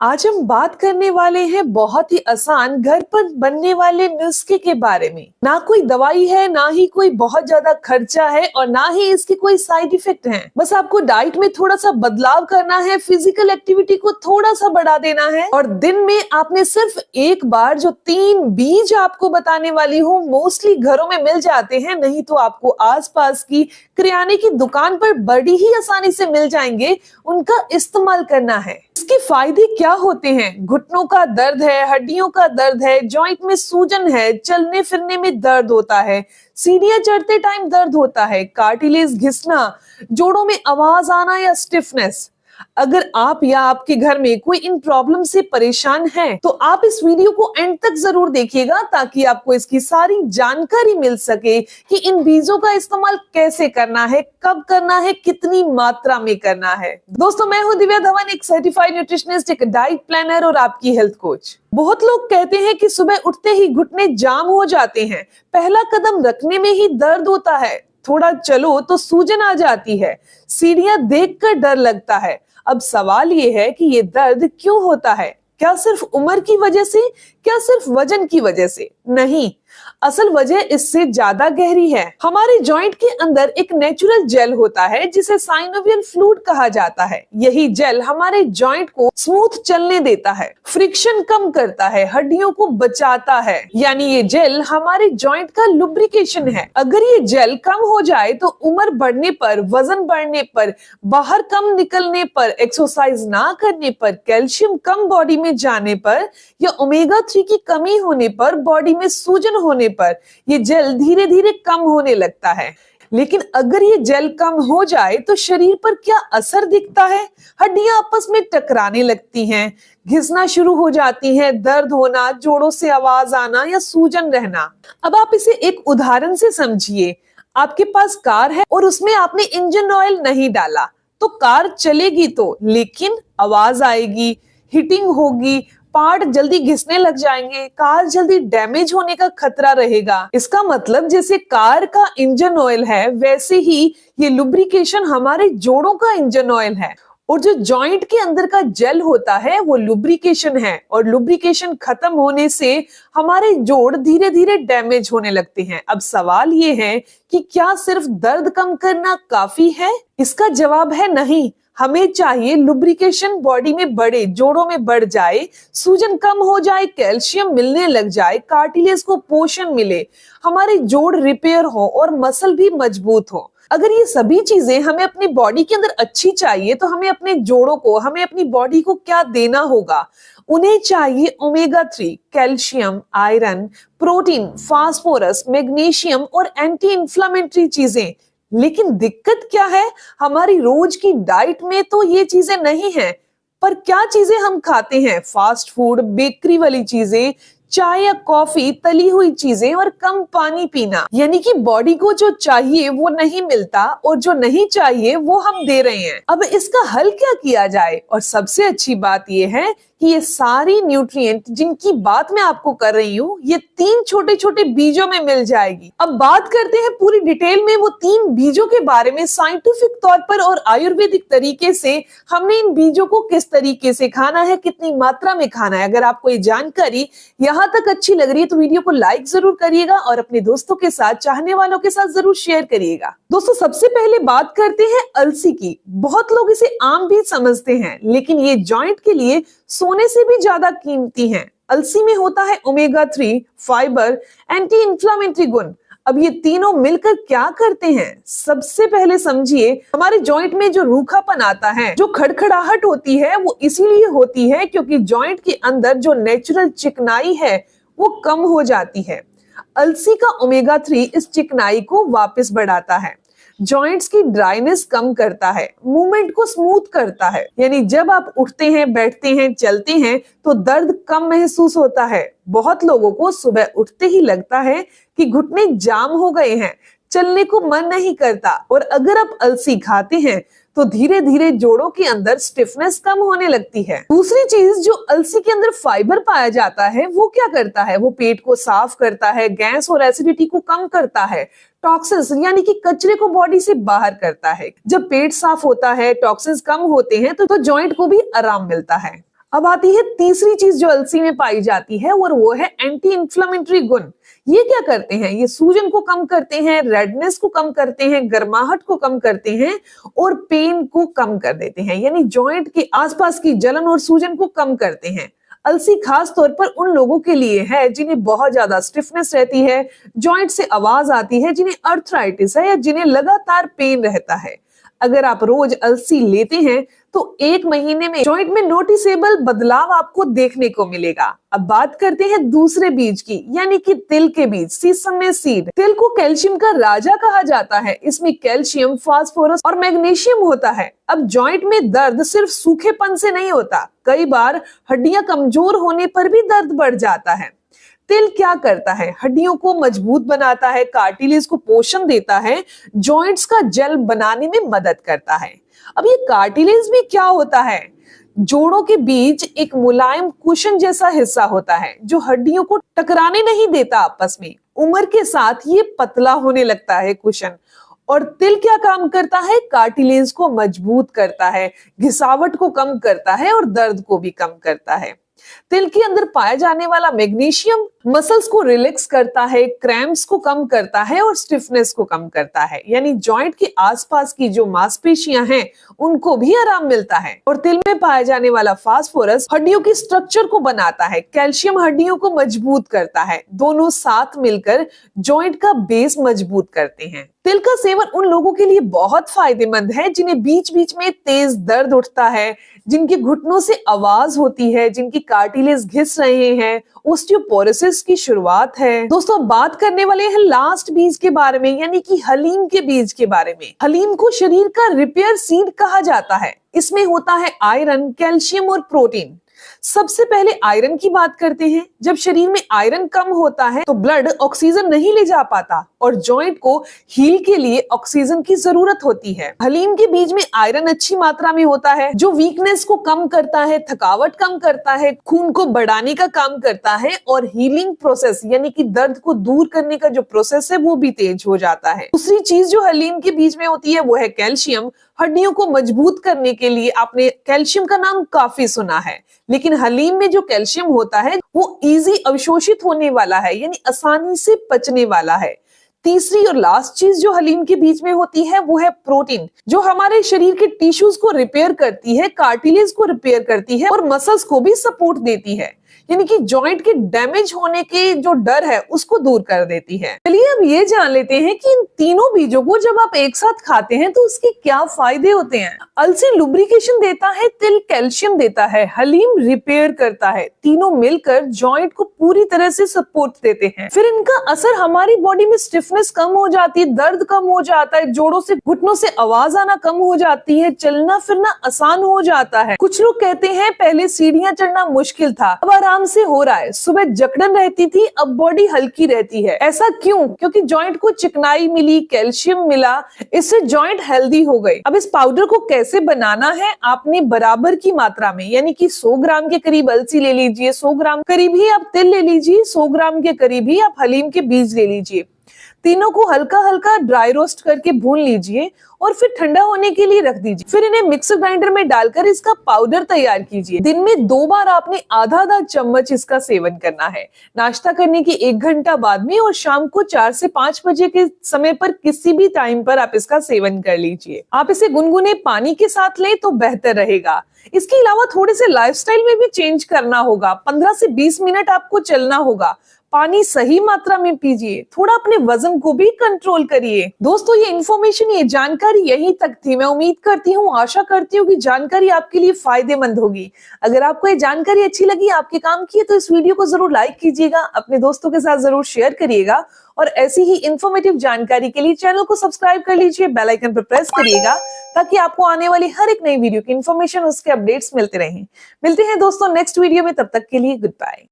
आज हम बात करने वाले हैं बहुत ही आसान घर पर बनने वाले नुस्खे के बारे में। ना कोई दवाई है, ना ही कोई बहुत ज्यादा खर्चा है और ना ही इसके कोई साइड इफेक्ट हैं। बस आपको डाइट में थोड़ा सा बदलाव करना है, फिजिकल एक्टिविटी को थोड़ा सा बढ़ा देना है और दिन में आपने सिर्फ एक बार जो 3 बीज आपको बताने वाली हूँ, मोस्टली घरों में मिल जाते हैं, नहीं तो आपको आसपास की किराने की दुकान पर बड़ी ही आसानी से मिल जाएंगे, उनका इस्तेमाल करना है। इसके फायदे क्या होते हैं? घुटनों का दर्द है, हड्डियों का दर्द है, जॉइंट में सूजन है, चलने फिरने में दर्द होता है, सीढ़ियां चढ़ते टाइम दर्द होता है, कार्टिलेज घिसना, जोड़ों में आवाज आना या स्टिफनेस। अगर आप या आपके घर में कोई इन प्रॉब्लम से परेशान है तो आप इस वीडियो को एंड तक जरूर देखिएगा ताकि आपको इसकी सारी जानकारी मिल सके कि इन बीजों का इस्तेमाल कैसे करना है, कब करना है, कितनी मात्रा में करना है। दोस्तों, मैं हूं दिव्या धवन, एक सर्टिफाइड न्यूट्रिशनिस्ट, एक डाइट प्लानर और आपकी हेल्थ कोच। बहुत लोग कहते हैं कि सुबह उठते ही घुटने जाम हो जाते हैं, पहला कदम रखने में ही दर्द होता है, थोड़ा चलो तो सूजन आ जाती है, सीढ़ियां देखकर डर लगता है। अब सवाल ये है कि ये दर्द क्यों होता है? क्या सिर्फ उम्र की वजह से? क्या सिर्फ वजन की वजह से? नहीं, असल वजह इससे ज्यादा गहरी है। हमारे जॉइंट के अंदर एक नेचुरल जेल होता है जिसे साइनोवियल फ्लूइड कहा जाता है। यही जेल हमारे जॉइंट को स्मूथ चलने देता है, फ्रिक्शन कम करता है, हड्डियों को बचाता है। यानी ये जेल हमारे जॉइंट का लुब्रिकेशन है। अगर ये जेल कम हो जाए तो उम्र बढ़ने पर, वजन बढ़ने पर, बाहर कम निकलने पर, एक्सरसाइज ना करने पर, कैल्शियम कम बॉडी में जाने पर या ओमेगा 3 की कमी होने पर, बॉडी में सूजन होने पर ये जेल धीरे धीरे कम होने लगता है। लेकिन अगर ये जेल कम हो जाए तो शरीर पर क्या असर दिखता है? हड्डियां आपस में टकराने लगती हैं, घिसना शुरू हो जाती हैं, दर्द होना, जोड़ों से आवाज आना या सूजन रहना। अब आप इसे एक उदाहरण से समझिए। आपके पास कार है और उसमें आपने इंजन ऑयल नहीं डाला तो कार चलेगी तो, लेकिन आवाज आएगी, हीटिंग होगी, पार्ट जल्दी घिसने लग जाएंगे, कार जल्दी डैमेज होने का खतरा रहेगा। इसका मतलब जैसे कार का इंजन ऑयल है, वैसे ही ये लुब्रिकेशन हमारे जोड़ों का इंजन ऑयल है। और जो जॉइंट के अंदर का जेल होता है वो लुब्रिकेशन है, और लुब्रिकेशन खत्म होने से हमारे जोड़ धीरे धीरे डैमेज होने लगते हैं। अब सवाल ये है कि क्या सिर्फ दर्द कम करना काफी है? इसका जवाब है नहीं। हमें चाहिए लुब्रिकेशन बॉडी में बढ़े, जोड़ों में बढ़ जाए, सूजन कम हो जाए, कैल्शियम मिलने लग जाए, कार्टिलेज को पोषण मिले, हमारे जोड़ रिपेयर हो और मसल भी मजबूत हो। अगर ये सभी चीजें हमें अपनी बॉडी के अंदर अच्छी चाहिए तो हमें अपने जोड़ों को, हमें अपनी बॉडी को क्या देना होगा? उन्हें चाहिए omega 3, calcium, iron, protein, phosphorus, magnesium और एंटी इंफ्लेमेटरी चीजें। लेकिन दिक्कत क्या है? हमारी रोज की डाइट में तो ये चीजें नहीं है। पर क्या चीजें हम खाते हैं? फास्ट फूड, बेकरी वाली चीजें, चाय या कॉफी, तली हुई चीजें और कम पानी पीना। यानी कि बॉडी को जो चाहिए वो नहीं मिलता और जो नहीं चाहिए वो हम दे रहे हैं। अब इसका हल क्या किया जाए? और सबसे अच्छी बात ये है कि ये सारी न्यूट्रिएंट जिनकी बात मैं आपको कर रही हूँ, ये 3 छोटे छोटे बीजों में मिल जाएगी। अब बात करते हैं पूरी डिटेल में वो 3 बीजों के बारे में, साइंटिफिक तौर पर और आयुर्वेदिक तरीके से हमने इन बीजों को किस तरीके से खाना है, कितनी मात्रा में खाना है। अगर आपको ये जानकारी यहाँ तक अच्छी लग रही है तो वीडियो को लाइक जरूर करिएगा और अपने दोस्तों के साथ, चाहने वालों के साथ जरूर शेयर करिएगा। दोस्तों, सबसे पहले बात करते हैं अलसी की। बहुत लोग इसे आम भी समझते हैं, लेकिन ये जॉइंट के लिए सोने से भी ज्यादा कीमती है। अलसी में होता है ओमेगा 3, फाइबर, एंटी इंफ्लेमेटरी गुण। अब ये तीनों मिलकर क्या करते हैं? सबसे पहले समझिए, हमारे जॉइंट में जो रूखापन आता है, जो खड़खड़ाहट होती है, वो इसीलिए होती है क्योंकि जॉइंट के अंदर जो नेचुरल चिकनाई है वो कम हो जाती है। अलसी का ओमेगा 3 इस चिकनाई को वापस बढ़ाता है, जॉइंट्स की ड्राइनेस कम करता है, मूवमेंट को स्मूथ करता है। यानी जब आप उठते हैं, बैठते हैं, चलते हैं तो दर्द कम महसूस होता है। बहुत लोगों को सुबह उठते ही लगता है कि घुटने जाम हो गए हैं, चलने को मन नहीं करता। और अगर आप अलसी खाते हैं तो धीरे धीरे जोड़ों के अंदर स्टिफनेस कम होने लगती है। दूसरी चीज, जो अलसी के अंदर फाइबर पाया जाता है वो क्या करता है? वो पेट को साफ करता है, गैस और एसिडिटी को कम करता है, टॉक्सिन्स यानी कि कचरे को बॉडी से बाहर करता है। जब पेट साफ होता है, टॉक्सिन्स कम होते हैं तो जॉइंट को भी आराम मिलता है। अब आती है तीसरी चीज जो अलसी में पाई जाती है और वो है एंटी इंफ्लेमेटरी गुण। ये क्या करते हैं? ये सूजन को कम करते हैं, रेडनेस को कम करते हैं, गर्माहट को कम करते हैं और पेन को कम कर देते हैं, यानी जॉइंट के आसपास की जलन और सूजन को कम करते हैं। अलसी खास तौर पर उन लोगों के लिए है जिन्हें बहुत ज्यादा स्टिफनेस रहती है, जॉइंट से आवाज आती है, जिन्हें अर्थराइटिस है या जिन्हें लगातार पेन रहता है। अगर आप रोज अलसी लेते हैं तो 1 महीने में जॉइंट में नोटिसेबल बदलाव आपको देखने को मिलेगा। अब बात करते हैं दूसरे बीज की, यानी कि तिल के बीज, सीसम सीड। तिल को कैल्शियम का राजा कहा जाता है। इसमें कैल्शियम, फास्फोरस और मैग्नीशियम होता है। अब जॉइंट में दर्द सिर्फ सूखेपन से नहीं होता, कई बार हड्डियां कमजोर होने पर भी दर्द बढ़ जाता है। तिल क्या करता है? हड्डियों को मजबूत बनाता है, कार्टिलेज को पोषण देता है, जॉइंट्स का जेल बनाने में मदद करता है। अब ये कार्टिलेज भी क्या होता है? जोड़ों के बीच एक मुलायम कुशन जैसा हिस्सा होता है जो हड्डियों को टकराने नहीं देता आपस में। उम्र के साथ ये पतला होने लगता है कुशन। और तिल क्या काम करता है? कार्टिलेज को मजबूत करता है, घिसावट को कम करता है और दर्द को भी कम करता है। तिल के अंदर पाया जाने वाला मैग्नीशियम मसल्स को रिलैक्स करता है, क्रैम्प्स को कम करता है और स्टिफनेस को कम करता है, यानी जॉइंट के आसपास की जो मांसपेशियां हैं उनको भी आराम मिलता है। और तिल में पाया जाने वाला फास्फोरस हड्डियों की स्ट्रक्चर को बनाता है, कैल्शियम हड्डियों को मजबूत करता है। दोनों साथ मिलकर जॉइंट का बेस मजबूत करते हैं। तिल का सेवन उन लोगों के लिए बहुत फायदेमंद है जिन्हें बीच बीच में तेज दर्द उठता है, जिनके घुटनों से आवाज होती है, जिनकी कार्टिलेज घिस रहे हैं, ऑस्टियोपोरोसिस की शुरुआत है। दोस्तों बात करने वाले हैं लास्ट बीज के बारे में, यानी कि हलीम के बीज के बारे में। हलीम को शरीर का रिपेयर सीड कहा जाता है। इसमें होता है आयरन, कैल्शियम और प्रोटीन। सबसे पहले आयरन की बात करते हैं। जब शरीर में आयरन कम होता है तो ब्लड ऑक्सीजन नहीं ले जा पाता और जॉइंट को हील के लिए ऑक्सीजन की जरूरत होती है। हलीम के बीज में आयरन अच्छी मात्रा में होता है जो वीकनेस को कम करता है, थकावट कम करता है, खून को बढ़ाने का काम करता है और हीलिंग प्रोसेस यानी कि दर्द को दूर करने का जो प्रोसेस है वो भी तेज हो जाता है। दूसरी चीज जो हलीम के बीज में होती है वो है कैल्शियम। हड्डियों को मजबूत करने के लिए आपने कैल्शियम का नाम काफी सुना है, लेकिन हलीम में जो कैल्शियम होता है वो इजी अवशोषित होने वाला है, यानी आसानी से पचने वाला है। तीसरी और लास्ट चीज जो हलीम के बीच में होती है वो है प्रोटीन, जो हमारे शरीर के टिश्यूज को रिपेयर करती है, कार्टिलेज को रिपेयर करती है और मसल्स को भी सपोर्ट देती है, यानी कि जॉइंट के डैमेज होने के जो डर है उसको दूर कर देती है। चलिए अब ये जान लेते हैं कि इन तीनों बीजों को जब आप एक साथ खाते हैं तो उसके क्या फायदे होते हैं। अलसी लुब्रिकेशन देता है, तिल कैल्शियम देता है, हलीम रिपेयर करता है। तीनों मिलकर जॉइंट को पूरी तरह से सपोर्ट देते हैं। फिर इनका असर हमारी बॉडी में स्टिफनेस कम हो जाती है, दर्द कम हो जाता है, जोड़ों से घुटनों से आवाज आना कम हो जाती है, चलना फिरना आसान हो जाता है। कुछ लोग कहते हैं पहले सीढ़ियां चढ़ना मुश्किल था, अब आराम से हो रहा है। सुबह जकड़न रहती थी, अब बॉडी हल्की रहती है। ऐसा क्यों? क्योंकि जॉइंट को चिकनाई मिली, कैल्शियम मिला, इससे जॉइंट हेल्दी हो गई। अब इस पाउडर को कैसे बनाना है? आपने बराबर की मात्रा में, यानी कि 100 ग्राम के करीब अलसी ले लीजिए, 100 ग्राम करीब ही आप तिल ले लीजिए, 100 ग्राम के करीब ही आप हलीम के बीज ले लीजिए। तीनों को हल्का हल्का ड्राई रोस्ट करके भून लीजिए और फिर ठंडा होने के लिए रख दीजिए। फिर इन्हें मिक्सर ग्राइंडर में डालकर इसका पाउडर तैयार कीजिए। दिन में 2 बार आपने आधा चम्मच इसका सेवन करना है, नाश्ता करने के 1 घंटा बाद में और शाम को 4 से 5 बजे के समय पर किसी भी टाइम पर आप इसका सेवन कर लीजिए। आप इसे गुनगुने पानी के साथ लें तो बेहतर रहेगा। इसके अलावा थोड़े से लाइफस्टाइल में भी चेंज करना होगा। 15 से 20 मिनट आपको चलना होगा, पानी सही मात्रा में पीजिए, थोड़ा अपने वजन को भी कंट्रोल करिए। दोस्तों ये इन्फॉर्मेशन, ये जानकारी यहीं तक थी। मैं उम्मीद करती हूँ, आशा करती हूँ कि जानकारी आपके लिए फायदेमंद होगी। अगर आपको ये जानकारी अच्छी लगी, आपके काम की है, तो इस वीडियो को जरूर लाइक कीजिएगा, अपने दोस्तों के साथ जरूर शेयर करिएगा और ऐसी ही इन्फॉर्मेटिव जानकारी के लिए चैनल को सब्सक्राइब कर लीजिए, बेल आइकन पर प्रेस करिएगा ताकि आपको आने वाली हर एक नई वीडियो की इन्फॉर्मेशन, उसके अपडेट्स मिलते रहें। मिलते हैं दोस्तों नेक्स्ट वीडियो में, तब तक के लिए गुड बाय।